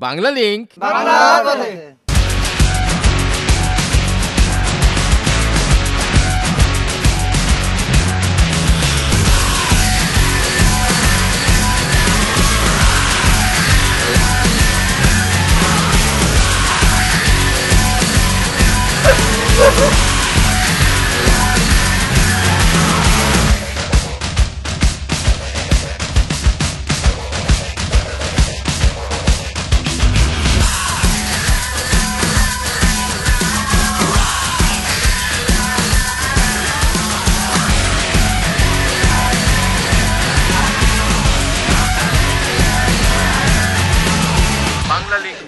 Bangla link Bangla বলে।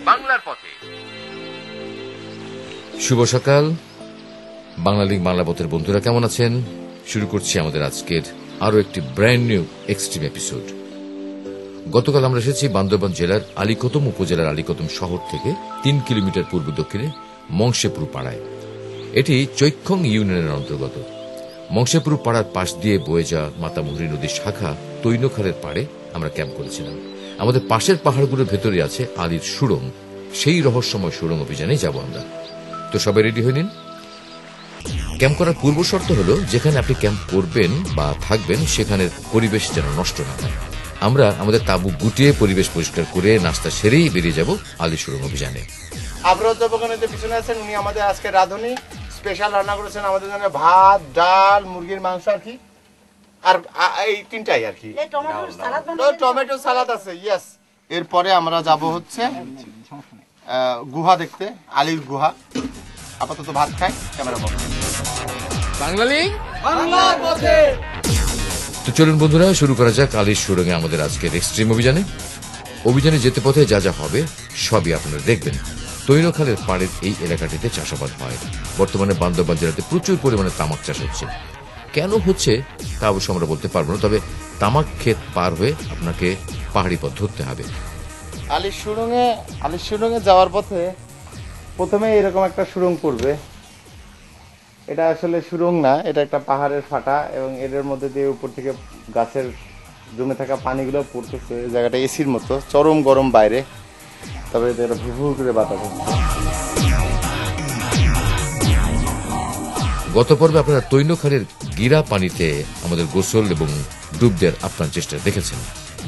বাংলার পথে। শুভ সকাল। বাংলা লিংক বাংলা পথের বন্ধুরা কেমন আছেন? শুরু করছি আমাদের আজকের আরো একটি ব্র্যান্ড নিউ এক্সট্রিম এপিসোড। গতকাল আমরা এসেছি বান্দরবান জেলার আলীকদম উপজেলার আলীকদম শহর থেকে ৩ কিলোমিটার পূর্ব দক্ষিণে মংশেপুর পাড়ায়। এটি চৈক্ষং ইউনিয়নের অন্তর্গত। মংশেপুর পাড়ার পাশ দিয়ে বয়ে যাওয়া মাতামুহুরী নদীর শাখা তৈনখালের পাড়ে আমরা ক্যাম্প করেছিলাম। আমাদের পাশের পাহাড়গুলোর ভেতরে আছে আলীর সুড়ঙ্গ। সেই রহস্যময় সুড়ঙ্গ অভিযানে যাব আমরা। তো সবাই রেডি হয়ে নিন। ক্যাম্প করার পূর্ব শর্ত হলো যেখানে আপনি ক্যাম্প করবেন বা থাকবেন সেখানের পরিবেশ যেন নষ্ট না হয়। আমরা আমাদের তাঁবু গুটিয়ে পরিবেশ পরিষ্কার করে নাস্তা সেরেই বেরিয়ে যাব আলী সুড়ঙ্গ অভিযানে। আবরত যে পিছনে আছেন উনি আমাদের আজকে রাঁধুনি স্পেশাল রান্না করেছেন আমাদের জন্য, ভাত, ডাল, মুরগির মাংস আর কি, আর এই তিনটাই আর কি, টমেটো সালাদ আছে। ইয়েস। এরপরে আমরা যাব হচ্ছে গুহা দেখতে, আলীর গুহা। আপাতত ভাত খাই, ক্যামেরা বন্ধ। বাংলা লিংক বাংলার পথে। তো চলুন বন্ধুরা, শুরু করা যাক আলীর সুড়ঙ্গে আমাদের আজকের এক্সট্রিম অভিযানে। অভিযানে যেতে পথে যা যা হবে সবই আপনারা দেখবেন। তৈনখালের পাড়ের এই এলাকাটিতে চাষাবাদ হয়। বর্তমানে বান্দরবান জেলাতে প্রচুর পরিমাণে তামাক চাষ হচ্ছে। কেন হচ্ছে তা অবশ্য আমরা বলতে পারবো না, তবে তামাক ক্ষেত পার হয়ে আপনাকে পাহাড়ি পথ ধরতে হবে। আলীর সুড়ঙ্গে যাওয়ার পথে প্রথমে এরকম একটা সুড়ঙ্গ পড়বে। এটা আসলে সুড়ঙ্গ না, এটা একটা পাহাড়ের ফাটা, এবং এদের মধ্যে দিয়ে উপর থেকে গাছের জমে থাকা পানিগুলো পড়তেছে। জায়গাটা এসির মতো, চরম গরম বাইরে, তবে এটা ভু ভু করে বাতাস হচ্ছে। গত পর্বে আপনারা তৈনখালের গিরা পানিতে আমাদের গোসল এবং ডুব দেওয়ার আপনার চেষ্টা দেখেছেন।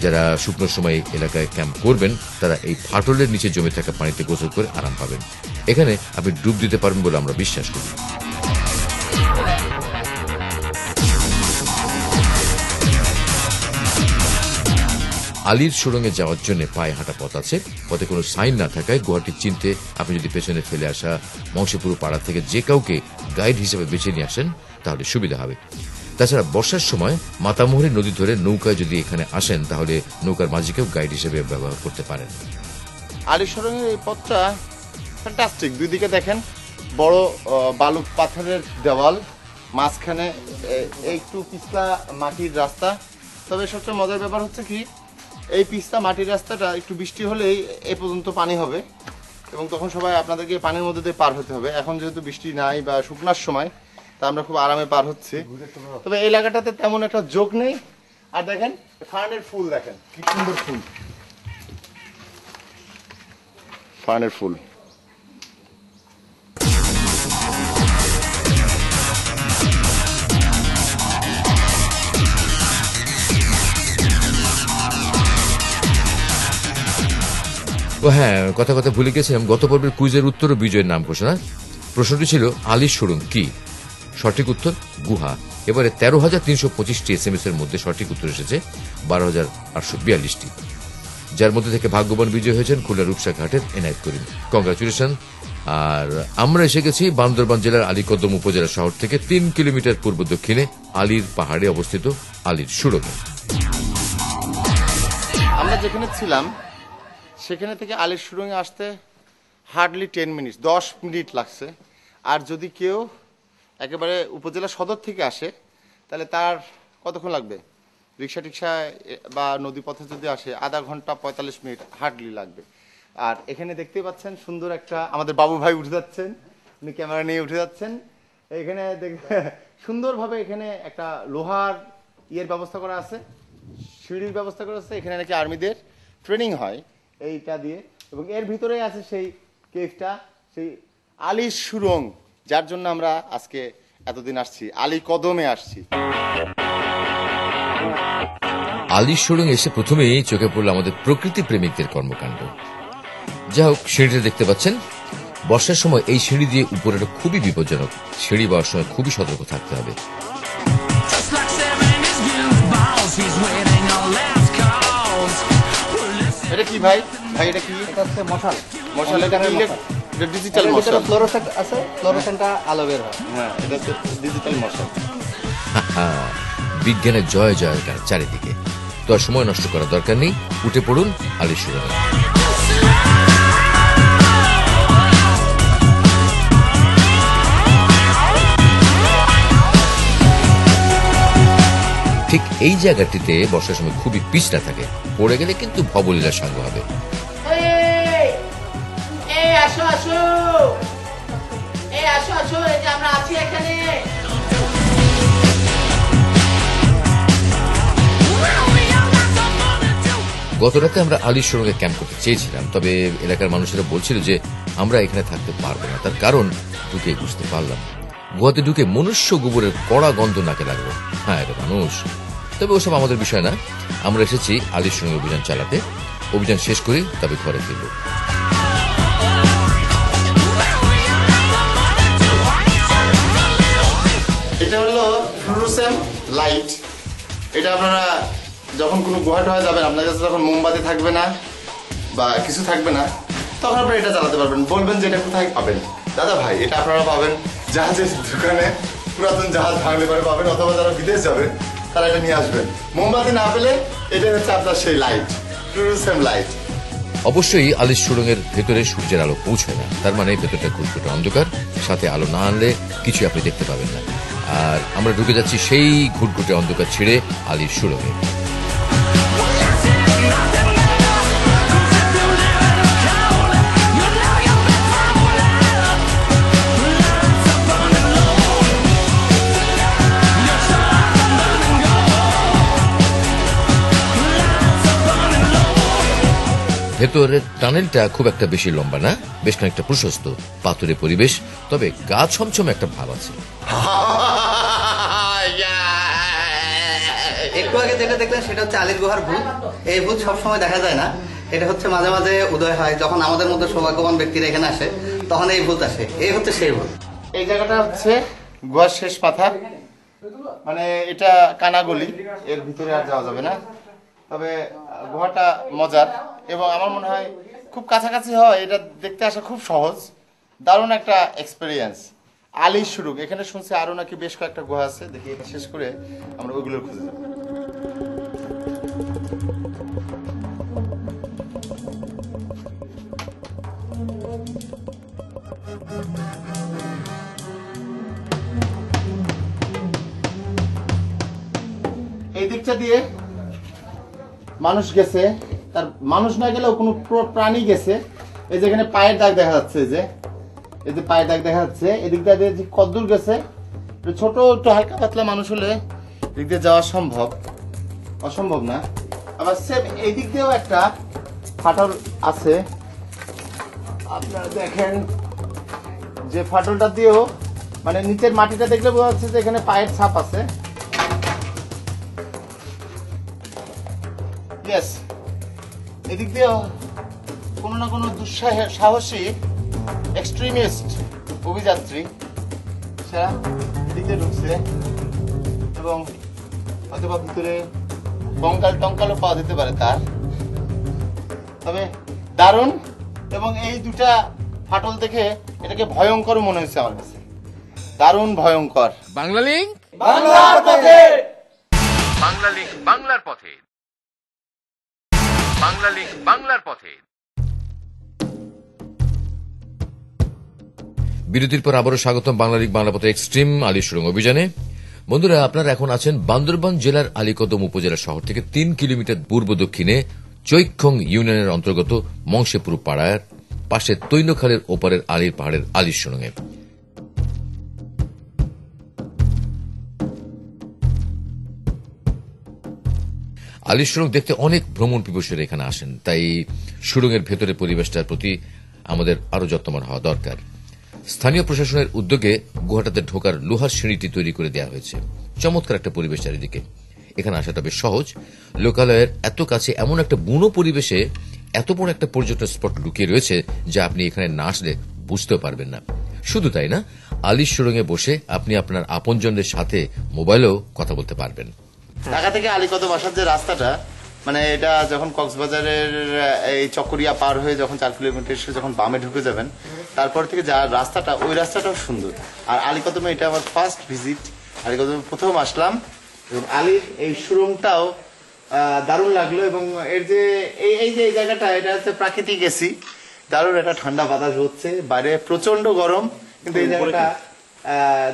যারা শুকনো সময় এলাকায় ক্যাম্প করবেন তারা এই ফাটলের নিচে জমে থাকা পানিতে গোসল করে আরাম পাবেন। এখানে আপনি ডুব দিতে পারবেন বলে আমরা বিশ্বাস করি। আলীর সুড়ঙ্গে যাওয়ার জন্য পায়ে হাঁটা পথ আছে। পথে কোনো সাইন না থাকায় গুহাটি চিনতে আপনি যদি পেছনে ফেলে আসা মংশেপুর পাড়া থেকে যে কাউকে গাইড হিসেবে বেছে নিয়ে আসেন তাহলে সুবিধা হবে। তাছাড়া বর্ষার সময় মাতামুহুরী নদী ধরে নৌকায় যদি এখানে আসেন তাহলে নৌকার মাঝিকেও গাইড হিসেবে ব্যবহার করতে পারেন। আলীর সুড়ঙ্গের এই পথটা ফ্যান্টাস্টিক। দুই দিকে দেখেন বড় বালু পাথরের দেওয়াল, মাঝখানে একটু পিছলা মাটির রাস্তা। তবে সবচেয়ে মজার ব্যাপার হচ্ছে কি, এই পিছলা মাটির রাস্তাটা একটু বৃষ্টি হলেই এ পর্যন্ত পানি হবে, এবং তখন সবাই আপনাদেরকে পানির মধ্যে দিয়ে পার হতে হবে। এখন যেহেতু বৃষ্টি নাই বা শুকনার সময়, তা আমরা খুব আরামে পার হচ্ছি। তবে এই এলাকাটাতে তেমন একটা যোগ নেই। আর দেখেন ফার্নের ফুল, দেখেন কি সুন্দর ফুল, ফার্নের ফুল। ও হ্যাঁ, কথা ভুলে গেছিলাম, গত পর্বের কুইজের উত্তর ও বিজয়ের নাম ঘোষণা। প্রশ্নটি ছিল আলীর সুড়ঙ্গ কি? সঠিক উত্তর গুহা। এবারে 13,325টি SMS এর মধ্যে সঠিক উত্তর এসেছে 12,842টি, যার মধ্যে থেকে ভাগ্যবান বিজয় হয়েছেন খুলনা রূপসা ঘাটের এনায়েত করিম। কংগ্রাচুলেশন। আর আমরা এসে গেছি বান্দরবান জেলার আলীকদম উপজেলা শহর থেকে 3 কিলোমিটার পূর্ব দক্ষিণে আলীর পাহাড়ে অবস্থিত আলীর সুড়ঙ্গে। আমরা যেখানে ছিলাম সেখানে থেকে আলীর সুড়ঙ্গে আসতে হার্ডলি 10 মিনিট, 10 মিনিট লাগছে। আর যদি কেউ একেবারে উপজেলা সদর থেকে আসে তাহলে তার কতক্ষণ লাগবে? রিক্সা টিক্সায় বা নদী পথে যদি আসে আধা ঘন্টা 45 মিনিট হার্ডলি লাগবে। আর এখানে দেখতেই পাচ্ছেন সুন্দর একটা, আমাদের বাবু ভাই উঠে যাচ্ছেন, উনি ক্যামেরা নিয়ে উঠে যাচ্ছেন। এখানে সুন্দরভাবে এখানে একটা লোহার ব্যবস্থা করা আছে, সিঁড়ির ব্যবস্থা করা আছে। এখানে নাকি আর্মিদের ট্রেনিং হয় এইটা দিয়ে, এবং এর ভিতরে আছে সেই কেভটা, সেই আলীর সুড়ং, যার জন্য আমরা আজকে এতদিন আসছি, আলী কদমে আসছি। আলীর সুড়ং এসে প্রথমেই চোখে পড়ল আমাদের প্রকৃতি প্রেমিকদের কর্মকাণ্ড। যা হোক, সিঁড়িটা দেখতে পাচ্ছেন। বর্ষার সময় এই সিঁড়ি দিয়ে উপরেটা খুবই বিপজ্জনক। সিঁড়ি বাওয়ার সময় খুবই সতর্ক থাকতে হবে। এটা কি ভাই? ভাই এটা কি? এটা হচ্ছে মশাল। মশাল, এটা কি? এটা ডিজিটাল মশাল। ফ্লোরোসেন্ট আছে, ফ্লোরোসেন্টটা আলো বের হয়। হ্যাঁ, এটা হচ্ছে ডিজিটাল মশাল। বিজ্ঞানের জয় জয়কার চারিদিকে। তো আর সময় নষ্ট করার দরকার নেই, উঠে পড়ুন আলীর সুড়ঙ্গে। ঠিক এই জায়গাটিতে বর্ষার সময় খুবই পিছলা থাকে, পড়ে গেলে কিন্তু ভবলীলার সঙ্গ হবে। আসো আসো, আসো আসো, এই যে আমরা আছি এখানে। গত রাতে আমরা আলীর সুড়ঙ্গে ক্যাম্প করতে চেয়েছিলাম, তবে এলাকার মানুষেরা বলছিল যে আমরা এখানে থাকতে পারবো না। তার কারণ ঢুকে বুঝতে পারলাম। গুহাতে ঢুকে মনুষ্য গোবরের কড়া গন্ধ নাকে লাগলো। হ্যাঁ, এটা মানুষ। তবে ওসব আমাদের বিষয় না। আমরা এসেছি আলীর সুড়ঙ্গে অভিযান চালাতে। অভিযান শেষ করি, তবে ঘরে ফিরব। এটা হলো ফ্লুরোসেন্ট লাইট। এটা আপনারা যখন কোনো গুহা টুহা যাবেন, আপনার কাছে যখন মোমবাতি থাকবে না বা কিছু থাকবে না, তখন আপনারা এটা চালাতে পারবেন। বলবেন যে এটা কোথায় পাবেন? দাদা ভাই, এটা আপনারা পাবেন জাহাজের দোকানে, পুরাতন জাহাজ ভাঙলে পরে পাবেন, অথবা যারা বিদেশ যাবেন তারা এটা নিয়ে আসবেন। মোমবাতি না পেলে এটা হচ্ছে আপনার সেই লাইট, ফ্লুরোসেন্ট লাইট। অবশ্যই আলীর সুড়ঙ্গের ভেতরে সূর্যের আলো পৌঁছায় না, তার মানে ভেতরটা ঘুটঘুটে অন্ধকার। সাথে আলো না আনলে কিছু আপনি দেখতে পাবেন না। আর আমরা ঢুকে যাচ্ছি সেই ঘুটঘুটে অন্ধকার ছেড়ে আলীর সুড়ঙ্গে। ভেতরের টানেলটা খুব একটা বেশি লম্বা না, বেশ খানিকটা প্রশস্ত, পাথুরে পরিবেশ, তবে গা ছমছম একটা ভাব আছে। একটু আগে যেটা দেখলেন সেটা হচ্ছে আলীর গুহার ভূত। এই ভূত সবসময় দেখা যায় না, এটা হচ্ছে মাঝে মাঝে উদয় হয়। যখন আমাদের মধ্যে সৌভাগ্যবান ব্যক্তিরা এখানে আসে, তখন এই ভূত আসে। এই হচ্ছে সেই ভূত। এই জায়গাটা হচ্ছে গুহার শেষ পাথা, মানে এটা কানাগলি, এর ভিতরে আর যাওয়া যাবে না। তবে গুহাটা মজার এবং আমার মনে হয় খুব কাছাকাছি হয়। এটা দেখতে আসা খুব সহজ, দারুণ একটা এক্সপিরিয়েন্স। আলীর সুড়ঙ্গ, এখানে শুনছি আরো নাকি বেশ কয়েকটা গুহা আছে। দেখি এটা শেষ করে আমরা ওইগুলোর খুঁজে যাবো। এই দিকটা দিয়ে মানুষ গেছে, তার মানুষ না গেলেও কোনো প্রাণী গেছে। এই যে এখানে পায়ের দাগ দেখা যাচ্ছে, এই যে পায়ের দাগ দেখা যাচ্ছে। এদিক দিয়ে যে কদ্দূর গেছে, ছোট একটু হালকা পাতলা মানুষ হলে এদিক দিয়ে যাওয়া সম্ভব, অসম্ভব না। আবার সেম এই দিক দিয়েও একটা ফাটল আছে, আপনারা দেখেন যে ফাটলটা দিয়েও, মানে নিচের মাটিটা দেখলে বোঝা যাচ্ছে যে এখানে পায়ের ছাপ আছে। ইয়েস, এদিক দিয়েও কোনো না কোনো দুঃসাহসী এক্সট্রিমিস্ট অভিযাত্রী সেরা এদিক দিয়ে ঢুকছে এবং হয়তোবা ভিতরে কঙ্কাল টঙ্কালও পাওয়া যেতে পারে তার। তবে দারুণ, এবং এই দুটা ফাটল দেখে এটাকে ভয়ঙ্কর মনে হয়েছে আমার কাছে, দারুণ ভয়ঙ্কর। বাংলা লিংক, বাংলার পথে, বাংলা লিংক, বাংলার পথে, বাংলা লিংক, বাংলার পথে। বিরতির পর আবারও স্বাগতম বাংলা লিংক, বাংলা পথে এক্সট্রিম আলীর সুড়ঙ্গ অভিযানে। বন্ধুরা, আপনারা এখন আছেন বান্দরবান জেলার আলীকদম উপজেলা শহর থেকে 3 কিলোমিটার পূর্ব দক্ষিণে চৈখং ইউনিয়নের অন্তর্গত মংশেপুর পাড়ার পাশে তৈনখালের ওপারের আলীর পাহাড়ের আলীর সুড়ঙ্গে। আলী সুড়ঙ্গ দেখতে অনেক ভ্রমণ পিপাসুরা এখানে আসেন, তাই সুড়ঙ্গের ভেতরে পরিবেশটার প্রতি আমাদের আরো যত্নবান হওয়া দরকার। স্থানীয় প্রশাসনের উদ্যোগে গুহাটাতে ঢোকার লোহার সিঁড়িটি তৈরি করে দেওয়া হয়েছে। চমৎকার একটা পরিবেশ চারিদিকে। এখানে আসাটা বেশ সহজ। লোকালয়ের এত কাছে এমন একটা বুনো পরিবেশে এত বড় একটা পর্যটন স্পট লুকিয়ে রয়েছে যা আপনি এখানে না আসলে বুঝতেও পারবেন না। শুধু তাই না, আলী সুড়ঙ্গে বসে আপনি আপনার আপনজনদের সাথে মোবাইলেও কথা বলতে পারবেন। ঢাকা থেকে আলীকদম আসার যে রাস্তাটা, মানে এটা যখন কক্সবাজারের এই চকরিয়া পার হয়ে যখন 4 কিলোমিটার এসে যখন বামে ঢুকে যাবেন, তারপর থেকে যা রাস্তাটা, ওই রাস্তাটাও সুন্দর। আর আলীকদমে এটা আমার ফার্স্ট ভিজিট, আলীকদমে প্রথম আসলাম এবং আলীর এই সুড়ঙ্গটাও দারুণ লাগলো। এবং এর যে এই যে এই জায়গাটা, এটা হচ্ছে প্রাকৃতিক এসি, দারুণ একটা ঠান্ডা বাতাস হচ্ছে, বাইরে প্রচন্ড গরম, কিন্তু এই জায়গাটা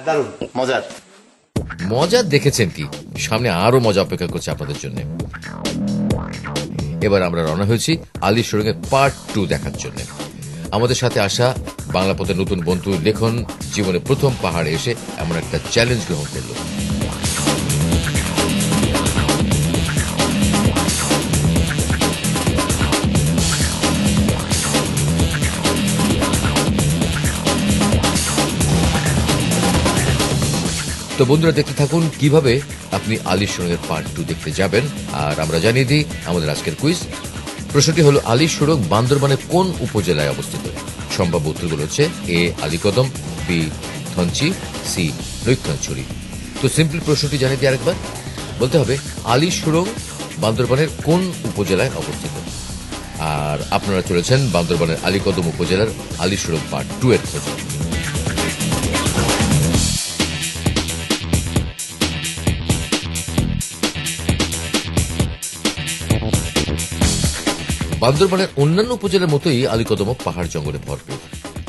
দারুণ মজার। মজা দেখেছেন কি, সামনে আরো মজা অপেক্ষা করছে আপনাদের জন্য। এবার আমরা রওনা হয়েছি আলী সুড়ঙ্গের পার্ট 2 দেখার জন্য। আমাদের সাথে আসা বাংলা পথের নতুন বন্ধু লেখন জীবনে প্রথম পাহাড়ে এসে এমন একটা চ্যালেঞ্জ গ্রহণ করল। তো বন্ধুরা, দেখতে থাকুন কিভাবে আপনি আলী সুড়ঙ্গের পার্ট 2 দেখতে যাবেন। আর আমরা জানিয়ে দিই আমাদের আজকের কুইজ। প্রশ্নটি হলো, আলী সুড়ঙ্গ বান্দরবানের কোন উপজেলায় অবস্থিত? সম্ভাব্য উত্তরগুলো হচ্ছে এ আলীকদম, বি থঞ্চি, সি লইক্ষাঞ্ছড়ি। তো সিম্পল প্রশ্নটি জানিয়ে দিই আরেকবার। বলতে হবে আলী সুড়ঙ্গ বান্দরবানের কোন উপজেলায় অবস্থিত। আর আপনারা চলেছেন বান্দরবানের আলীকদম উপজেলার আলী সুড়ঙ্গ পার্ট 2 এর খোঁজে। বান্দরবানের অন্যান্য উপজেলার মতোই আলীকদম পাহাড় জঙ্গলে ভরপুর।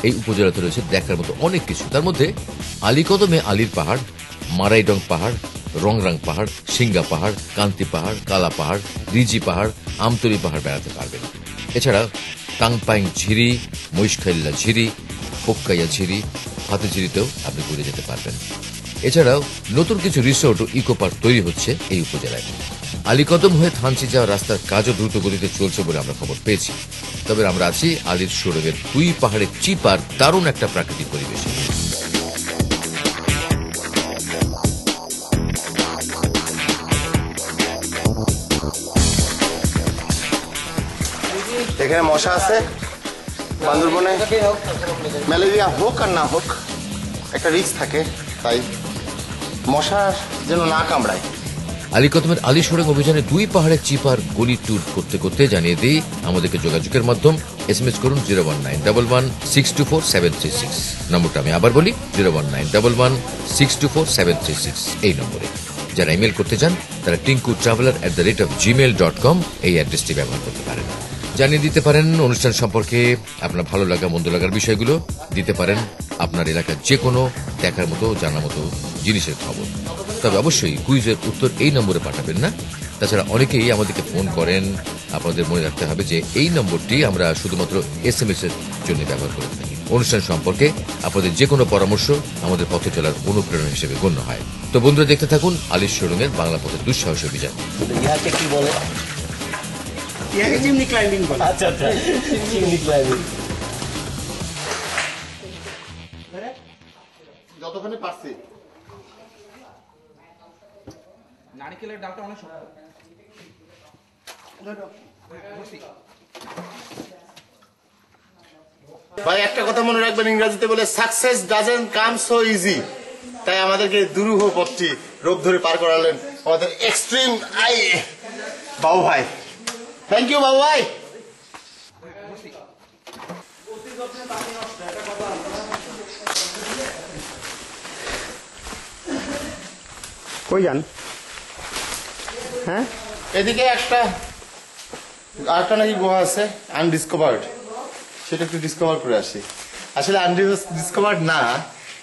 এই উপজেলাতে রয়েছে দেখার মতো অনেক কিছু। তার মধ্যে আলীকদমে আলীর পাহাড়, মারাইডং পাহাড়, রংরাং পাহাড়, সিঙ্গা পাহাড়, কান্তি পাহাড়, কালা পাহাড়, রিজি পাহাড়, আমতলি পাহাড় বেড়াতে পারবেন। এছাড়া টাংপাইং ঝিরি, মহিষখাইল্লা ঝিরি, পোক্কাইয়া ঝিরি, হাতিঝিরিতেও আপনি ঘুরে যেতে পারবেন। এছাড়াও নতুন কিছু রিসোর্ট ও ইকো পার্ক তৈরি হচ্ছে এই উপজেলায়। আলীকদম হয়ে থানচি যাওয়ার রাস্তার কাজও দ্রুত গতিতে চলছে বলে আমরা খবর পেয়েছি। তবে আমরা আছি আলীর সুড়ঙ্গের 2 পাহাড়ের চিপার দারুণ একটা প্রাকৃতিক পরিবেশে। এখানে মশা আছে। বান্দরবনে ম্যালেরিয়া হোক আর না হোক, একটা রিস্ক থাকে, তাই মশা যেন না কামড়ায়। আলীকদমের আলী সুড়ঙ্গ অভিযানে 2 পাহাড়ের চিপার গলি ট্যুর করতে করতে জানিয়ে দিই আমাদেরকে যোগাযোগের মাধ্যম SMS করুন 01911624736। নম্বরটা আমি আবার বলি, 01911624736 এই নম্বরে। যারা ইমেল করতে চান তারা tinku.traveler@gmail.com এই অ্যাড্রেসটি ব্যবহার করতে পারেন। জানিয়ে দিতে পারেন অনুষ্ঠান সম্পর্কে আপনার ভালো লাগা মন্দ লাগার বিষয়গুলো, দিতে পারেন আপনার এলাকার যে কোনো দেখার মতো জানার মতো জিনিসের খবর। তবে অবশ্যই কুইজের উত্তর এই নম্বরে পাঠাবেন না। তাছাড়া অনেকেই আমাদেরকে ফোন করেন। আপনাদের মনে রাখতে হবে যে এই নম্বরটি আমরা শুধুমাত্র SMS এর জন্য ব্যবহার করে থাকি। অনুষ্ঠান সম্পর্কে আপনাদের যে কোনো পরামর্শ আমাদের পথে চলার অনুপ্রেরণা হিসেবে গণ্য হয়। তো বন্ধুরা, দেখতে থাকুন আলী সুড়ঙ্গের বাংলা পথের দুঃসাহস অভিযান। ইহাকে কি বলে? ইয়াকে চিমনি ক্লাইম্বিং বলে। আচ্ছা আচ্ছা, চিমনি ক্লাইম্বিং। যতক্ষণে পারছি। নারকেলের ডালটা অনেক শক্ত। ভাই, একটা কথা মনে রাখবেন, ইংরেজিতে বলে success doesn't come so easy. তাই আমাদেরকে দুরূহ পথটি রোগ ধরে পার করালেন আমাদের এক্সট্রিম বাবু ভাই। থ্যাংক ইউ বাবু ভাই। কই যান? হ্যাঁ, এদিকে আরেকটা নাকি গুহা আছে আনডিসকভার্ড, সেটা একটু ডিসকভার করে আসি। আসলে আনডিসকভার্ড না,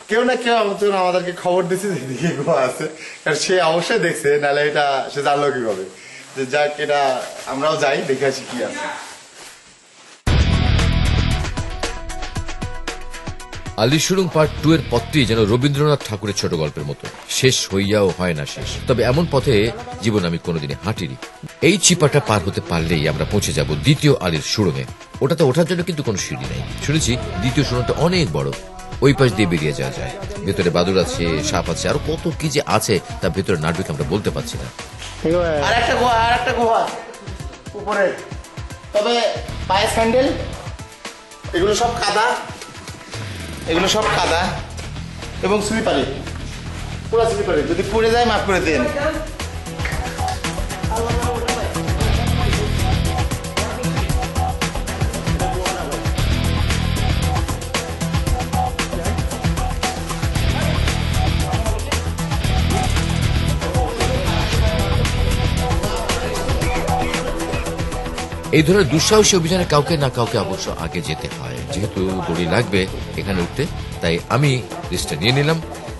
কেউ না কেউ আমাদেরকে খবর দিচ্ছে যে এদিকে গুহা আছে, কারণ সে অবশ্যই দেখছে, নাহলে এটা সে জানলো কিভাবে। যে যাক, এটা আমরাও যাই, দেখে আসি কি আছে। আলী সুড়ুং পার্ট 2 এর পথটি যেন রবীন্দ্রনাথ ঠাকুরের ছোট গল্পের মতো, শেষ হইয়াও হয় না শেষ। তবে এমন পথে জীবন আমি কোনোদিনই হাঁটিনি। এই চিপাটা পার হতে পারলেই আমরা পৌঁছে যাব দ্বিতীয় আলীর সুড়ুঙে। ওটাতে ওঠার জন্য কিন্তু কোনো সিঁড়ি নাই। শুনেছি দ্বিতীয় সুড়ুংটা অনেক বড়, ওই পাশ দিয়ে বেরিয়ে যাওয়া যায়। ভেতরে বাদুড় আছে, সাপ আছে, আরো কত কি যে আছে তার ভেতরে না ঢুকে আমরা বলতে পারছি না। আর একটা গুহা উপরে, তবে পায়ে স্যান্ডেল, এগুলো সব কাদা এবং স্লিপারি, পুরো স্লিপারি। যদি পড়ে যায় মাফ করে দেন। এই ধরনের দুঃসাহসী অভিযানে কাউকে না কাউকে অবশ্য আগে যেতে হয়। যেহেতু দড়ি লাগবে এখানে উঠতে, তাই আমি লিস্টটা নিয়ে নিলাম।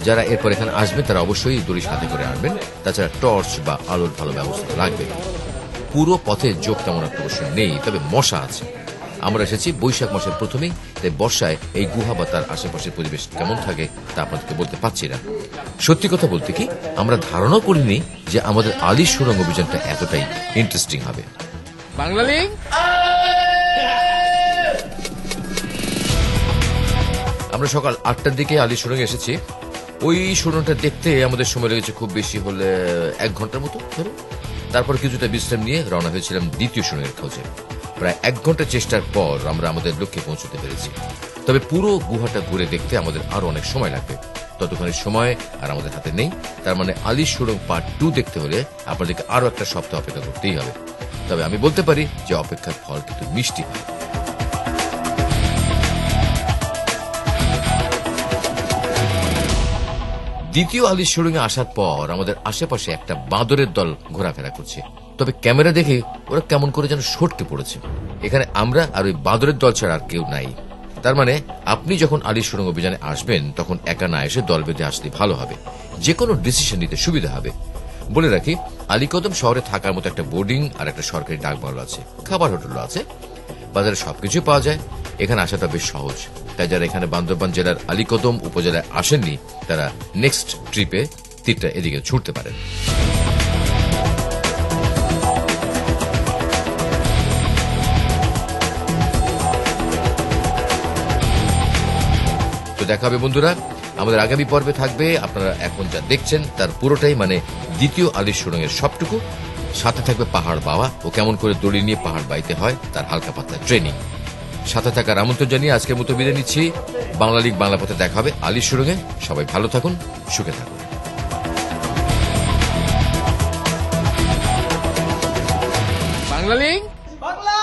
যারা এরপর এখানে আসবেন তারা অবশ্যই দড়ি সাথে করে আনবেন, তাছাড়া টর্চ বা আলোর ভালো ব্যবস্থা লাগবে। পুরো পথে যোগ তেমন একটা অবশ্য নেই, তবে মশা আছে। আমরা এসেছি বৈশাখ মাসের প্রথমেই, তাই বর্ষায় এই গুহা বা তার আশেপাশের পরিবেশ কেমন থাকে তা আপনাদেরকে বলতে পারছি না। সত্যি কথা বলতে কি, আমরা ধারণা করিনি যে আমাদের আলী সুড়ং অভিযানটা এতটাই ইন্টারেস্টিং হবে। বাংলালিং আমরা সকাল 8টার দিকে আলী সুড়ং এসেছি। ওই সুড়ংটা দেখতে আমাদের সময় লেগেছে খুব বেশি হলে 1 ঘন্টার মতো ধরো। তারপর কিছুটা বিশ্রাম নিয়ে রওনা হয়েছিলাম দ্বিতীয় সুড়ংয়ের খোঁজে। প্রায় 1 ঘন্টা চেষ্টার পর আমরা আমাদের লক্ষ্যে পৌঁছতে পেরেছি। তবে পুরো গুহাটা ঘুরে দেখতে আমাদের আরো অনেক সময় লাগবে। ততক্ষণে সময় আর আমাদের হাতে নেই। তার মানে আলী সুড়ং পার্ট 2 দেখতে হলে আপনাদেরকে আরো একটা সপ্তাহ অপেক্ষা করতেই হবে। তবে আমি বলতে পারি যে অপেক্ষার ফল কিন্তু মিষ্টি হয়। দ্বিতীয় আলী সুড়ুঙে আসার পর আমাদের আশেপাশে একটা বাঁদরের দল ঘোরাফেরা করছে। তবে ক্যামেরা দেখে ওরা কেমন করে যেন সটকে পড়েছে। এখানে আমরা আর ওই বাঁদরের দল ছাড়া আর কেউ নাই। তার মানে আপনি যখন আলী সুড়ুং অভিযানে আসবেন তখন একা না এসে দল বেঁধে আসলে ভালো হবে, যে কোনো ডিসিশন নিতে সুবিধা হবে। বলে রাখি, আলীকদম শহরে থাকার মতো একটা বোর্ডিং আর একটা সরকারি ডাকবাংলো আছে, খাবার হোটেলও আছে, বাজারে সবকিছু পাওয়া যায়। এখানে আসাটা বেশ সহজ। তাই যারা এখানে বান্দরবান জেলার আলীকদম উপজেলায় আসেননি তারা নেক্সট ট্রিপে তীরটা এদিকে ছুটতে পারেন। তো দেখা হবে বন্ধুরা, আমাদের আগামী পর্বে থাকবে আপনারা এখন যা দেখছেন তার পুরোটাই, মানে দ্বিতীয় আলী সুড়ঙের সবটুকু। সাথে থাকবে পাহাড় বাওয়া ও কেমন করে দড়ি নিয়ে পাহাড় বাইতে হয় তার হালকা পাতলা ট্রেনিং। সাথে থাকার আমন্ত্রণ জানিয়ে আজকের মতো বিদায় নিচ্ছি। বাংলালিংক বাংলা পথে দেখা হবে আলী সুড়ঙে। সবাই ভালো থাকুন, সুখে থাকুন। বাংলালিংক বাংলা